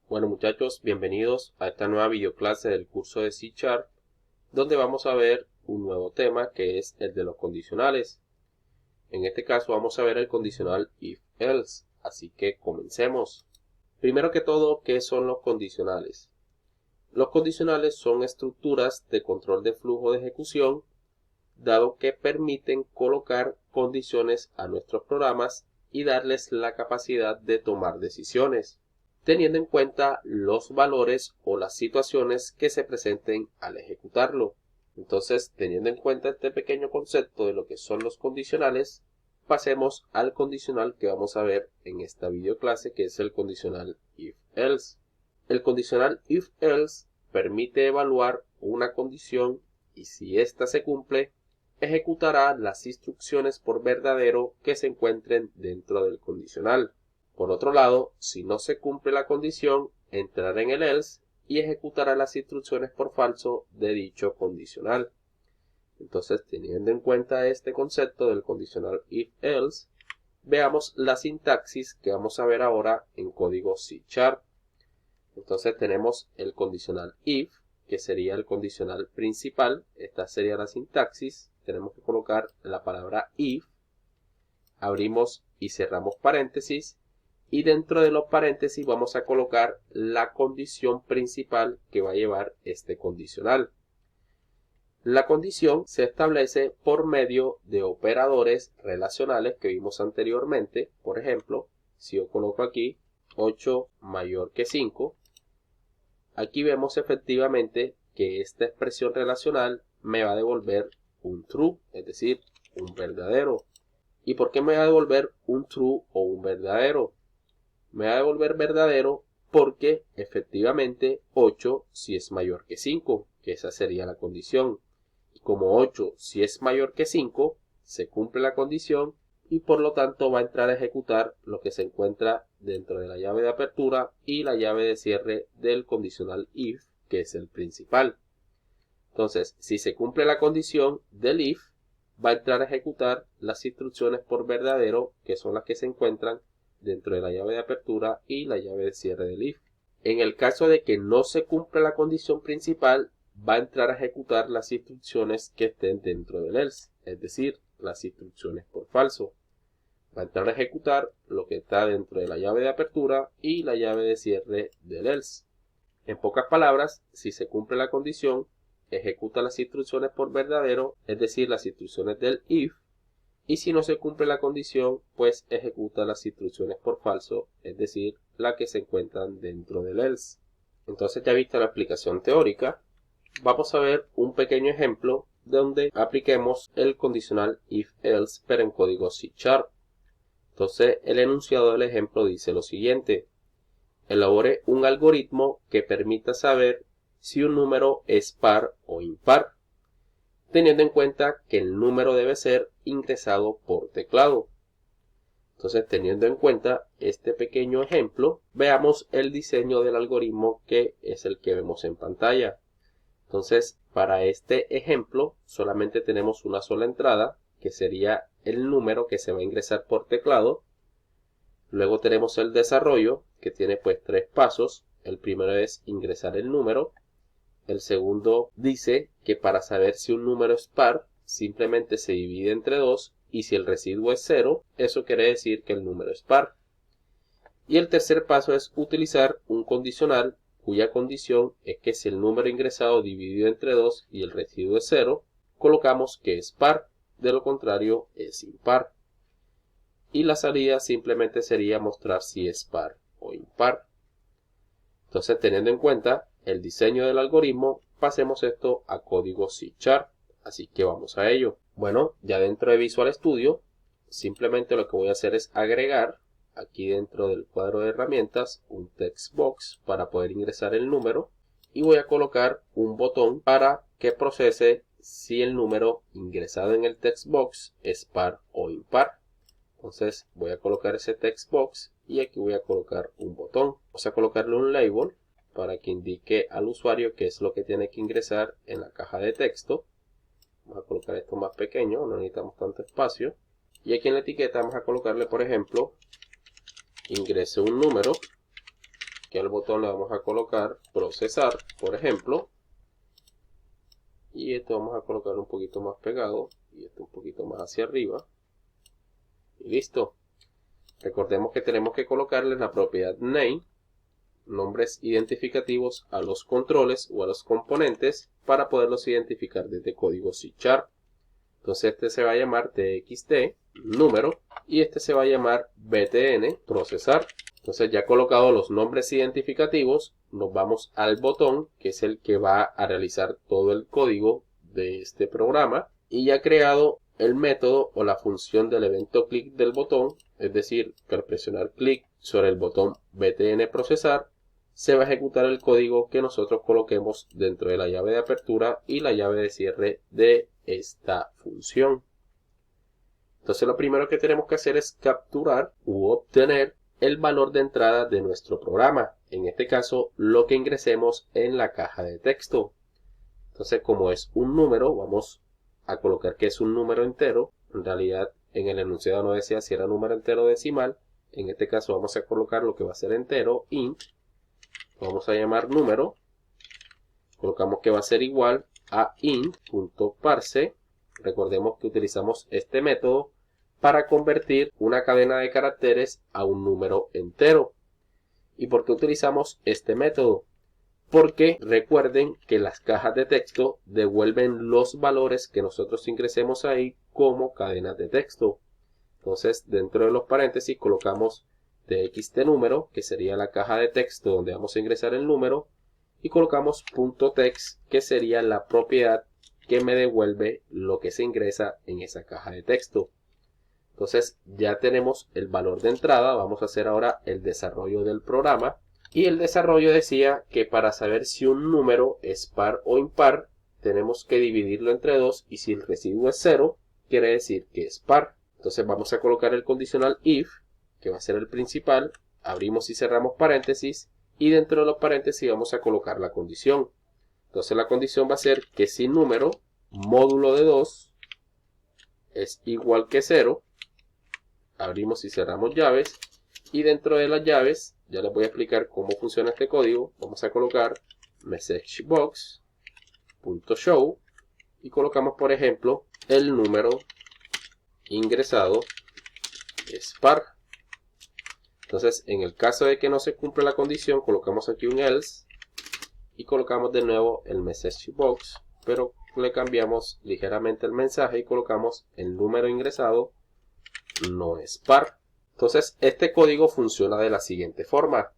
Bueno muchachos, bienvenidos a esta nueva videoclase del curso de C#, donde vamos a ver un nuevo tema que es el de los condicionales. En este caso vamos a ver el condicional if-else, así que comencemos. Primero que todo, ¿qué son los condicionales? Los condicionales son estructuras de control de flujo de ejecución, dado que permiten colocar condiciones a nuestros programas y darles la capacidad de tomar decisiones, teniendo en cuenta los valores o las situaciones que se presenten al ejecutarlo. Entonces, teniendo en cuenta este pequeño concepto de lo que son los condicionales, pasemos al condicional que vamos a ver en esta videoclase, que es el condicional if-else. El condicional if-else permite evaluar una condición y si ésta se cumple, ejecutará las instrucciones por verdadero que se encuentren dentro del condicional. Por otro lado, si no se cumple la condición, entrará en el else y ejecutará las instrucciones por falso de dicho condicional. Entonces, teniendo en cuenta este concepto del condicional if-else, veamos la sintaxis que vamos a ver ahora en código C#. Entonces tenemos el condicional if, que sería el condicional principal. Esta sería la sintaxis. Tenemos que colocar la palabra if, abrimos y cerramos paréntesis, y dentro de los paréntesis vamos a colocar la condición principal que va a llevar este condicional. La condición se establece por medio de operadores relacionales que vimos anteriormente. Por ejemplo, si yo coloco aquí 8 mayor que 5, aquí vemos efectivamente que esta expresión relacional me va a devolver un true, es decir, un verdadero. ¿Y por qué me va a devolver un true o un verdadero? Me va a devolver verdadero porque efectivamente 8 si es mayor que 5, que esa sería la condición. Y como 8 si es mayor que 5, se cumple la condición y por lo tanto va a entrar a ejecutar lo que se encuentra dentro de la llave de apertura y la llave de cierre del condicional if, que es el principal. Entonces, si se cumple la condición del if, va a entrar a ejecutar las instrucciones por verdadero, que son las que se encuentran dentro de la llave de apertura y la llave de cierre del if. En el caso de que no se cumpla la condición principal, va a entrar a ejecutar las instrucciones que estén dentro del else, es decir, las instrucciones por falso. Va a entrar a ejecutar lo que está dentro de la llave de apertura y la llave de cierre del else. En pocas palabras, si se cumple la condición, ejecuta las instrucciones por verdadero, es decir, las instrucciones del if, y si no se cumple la condición, pues ejecuta las instrucciones por falso, es decir, las que se encuentran dentro del else. Entonces, ya vista la explicación teórica, vamos a ver un pequeño ejemplo donde apliquemos el condicional if-else, pero en código C#. Entonces, el enunciado del ejemplo dice lo siguiente: elabore un algoritmo que permita saber si un número es par o impar, teniendo en cuenta que el número debe ser ingresado por teclado. Entonces, teniendo en cuenta este pequeño ejemplo, veamos el diseño del algoritmo, que es el que vemos en pantalla. Entonces, para este ejemplo solamente tenemos una sola entrada, que sería el número que se va a ingresar por teclado. Luego tenemos el desarrollo, que tiene pues 3 pasos. El primero es ingresar el número. El segundo dice que para saber si un número es par, simplemente se divide entre 2, y si el residuo es 0, eso quiere decir que el número es par. Y el tercer paso es utilizar un condicional cuya condición es que si el número ingresado dividido entre 2 y el residuo es 0, colocamos que es par, de lo contrario es impar. Y la salida simplemente sería mostrar si es par o impar. Entonces, teniendo en cuenta el diseño del algoritmo, pasemos esto a código C#. Así que vamos a ello. Bueno, ya dentro de Visual Studio, simplemente lo que voy a hacer es agregar aquí dentro del cuadro de herramientas un text box para poder ingresar el número, y voy a colocar un botón para que procese si el número ingresado en el text box es par o impar. Entonces voy a colocar ese text box y aquí voy a colocar un botón. Vamos a colocarle un label para que indique al usuario qué es lo que tiene que ingresar en la caja de texto. Vamos a colocar esto más pequeño, no necesitamos tanto espacio. Y aquí en la etiqueta vamos a colocarle, por ejemplo, ingrese un número. que al botón le vamos a colocar procesar, por ejemplo. Y esto vamos a colocar un poquito más pegado y esto un poquito más hacia arriba. Y listo. Recordemos que tenemos que colocarle la propiedad name, nombres identificativos a los controles o a los componentes para poderlos identificar desde código C#. Entonces este se va a llamar txt, número, y este se va a llamar btn, procesar. Entonces ya colocado los nombres identificativos, nos vamos al botón, que es el que va a realizar todo el código de este programa. Y ya creado el método o la función del evento clic del botón, es decir, que al presionar clic sobre el botón btn procesar, se va a ejecutar el código que nosotros coloquemos dentro de la llave de apertura y la llave de cierre de esta función. Entonces lo primero que tenemos que hacer es capturar u obtener el valor de entrada de nuestro programa. En este caso, lo que ingresemos en la caja de texto. Entonces, como es un número, vamos a colocar que es un número entero. En realidad, en el enunciado no decía si era número entero o decimal. En este caso vamos a colocar lo que va a ser entero, int. Vamos a llamar número. Colocamos que va a ser igual a int.parse. Recordemos que utilizamos este método para convertir una cadena de caracteres a un número entero. ¿Y por qué utilizamos este método? Porque recuerden que las cajas de texto devuelven los valores que nosotros ingresemos ahí como cadenas de texto. Entonces, dentro de los paréntesis colocamos txt número, que sería la caja de texto donde vamos a ingresar el número, y colocamos .text, que sería la propiedad que me devuelve lo que se ingresa en esa caja de texto. Entonces ya tenemos el valor de entrada. Vamos a hacer ahora el desarrollo del programa. Y el desarrollo decía que para saber si un número es par o impar, tenemos que dividirlo entre 2, y si el residuo es 0, quiere decir que es par. Entonces vamos a colocar el condicional if, que va a ser el principal. Abrimos y cerramos paréntesis, y dentro de los paréntesis vamos a colocar la condición. Entonces la condición va a ser que si número módulo de 2 es igual que 0, abrimos y cerramos llaves, y dentro de las llaves, ya les voy a explicar cómo funciona este código. Vamos a colocar messagebox.show y colocamos, por ejemplo, el número ingresado es par. Entonces, en el caso de que no se cumpla la condición, colocamos aquí un else y colocamos de nuevo el messagebox, pero le cambiamos ligeramente el mensaje y colocamos el número ingresado no es par. Entonces este código funciona de la siguiente forma.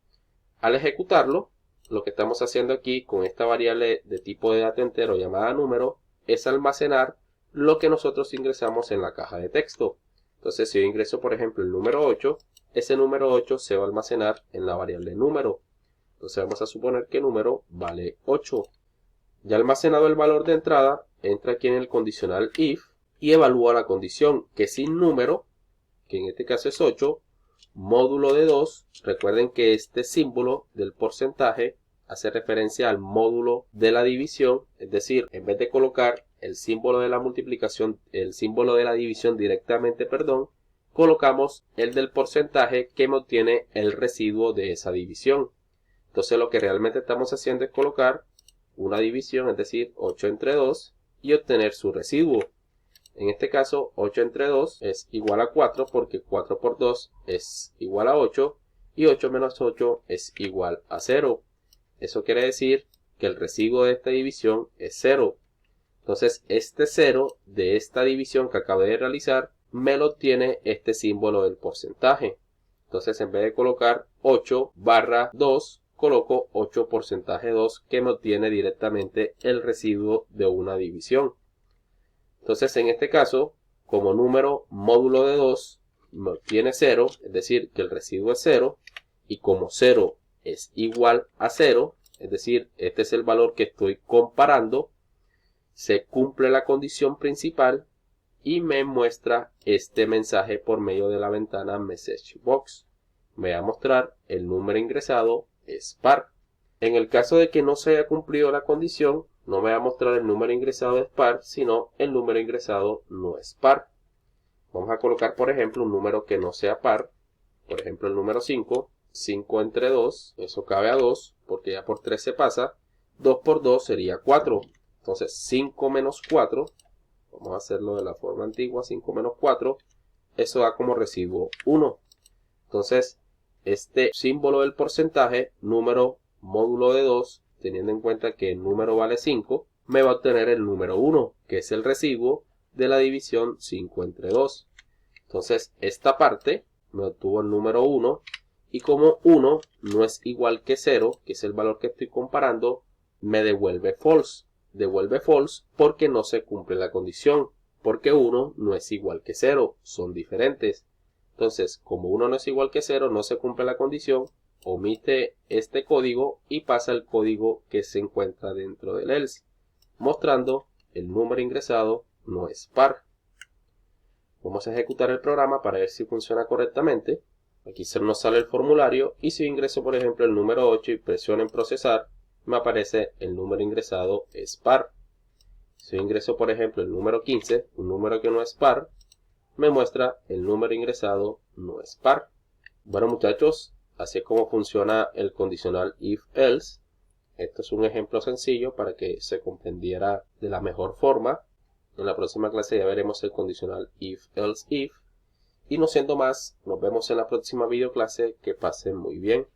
Al ejecutarlo, lo que estamos haciendo aquí con esta variable de tipo de dato entero llamada número es almacenar lo que nosotros ingresamos en la caja de texto. Entonces si yo ingreso por ejemplo el número 8, ese número 8 se va a almacenar en la variable número. Entonces vamos a suponer que número vale 8. Ya almacenado el valor de entrada, entra aquí en el condicional if y evalúa la condición que sin número, que en este caso es 8, módulo de 2, recuerden que este símbolo del porcentaje hace referencia al módulo de la división, es decir, en vez de colocar el símbolo de la multiplicación, el símbolo de la división directamente, colocamos el del porcentaje que me obtiene el residuo de esa división. Entonces lo que realmente estamos haciendo es colocar una división, es decir, 8 entre 2, y obtener su residuo. En este caso, 8 entre 2 es igual a 4 porque 4 por 2 es igual a 8 y 8 menos 8 es igual a 0. Eso quiere decir que el residuo de esta división es 0. Entonces, este 0 de esta división que acabo de realizar me lo obtiene este símbolo del porcentaje. Entonces, en vez de colocar 8 barra 2, coloco 8 porcentaje 2 que me obtiene directamente el residuo de una división. Entonces, en este caso, como número módulo de 2 me obtiene 0, es decir, que el residuo es 0, y como 0 es igual a 0, es decir, este es el valor que estoy comparando, se cumple la condición principal y me muestra este mensaje por medio de la ventana MessageBox. Me va a mostrar el número ingresado es par. En el caso de que no se haya cumplido la condición, no me va a mostrar el número ingresado es par, sino el número ingresado no es par. Vamos a colocar, por ejemplo, un número que no sea par, por ejemplo el número 5, 5 entre 2, eso cabe a 2, porque ya por 3 se pasa. 2 por 2 sería 4. Entonces 5 menos 4, vamos a hacerlo de la forma antigua, 5 menos 4, eso da como residuo 1. Entonces este símbolo del porcentaje, número módulo de 2, teniendo en cuenta que el número vale 5, me va a obtener el número 1, que es el residuo de la división 5 entre 2. Entonces esta parte me obtuvo el número 1, y como 1 no es igual que 0, que es el valor que estoy comparando, me devuelve false. Devuelve false porque no se cumple la condición, porque 1 no es igual que 0, son diferentes. Entonces, como 1 no es igual que 0, no se cumple la condición, omite este código y pasa el código que se encuentra dentro del else, mostrando el número ingresado no es par. Vamos a ejecutar el programa para ver si funciona correctamente. Aquí se nos sale el formulario y si ingreso por ejemplo el número 8 y presiono en procesar, me aparece el número ingresado es par. Si ingreso por ejemplo el número 15, un número que no es par, me muestra el número ingresado no es par. Bueno muchachos, así es como funciona el condicional if-else. Esto es un ejemplo sencillo para que se comprendiera de la mejor forma. En la próxima clase ya veremos el condicional if-else-if. Y no siendo más, nos vemos en la próxima videoclase. Que pasen muy bien.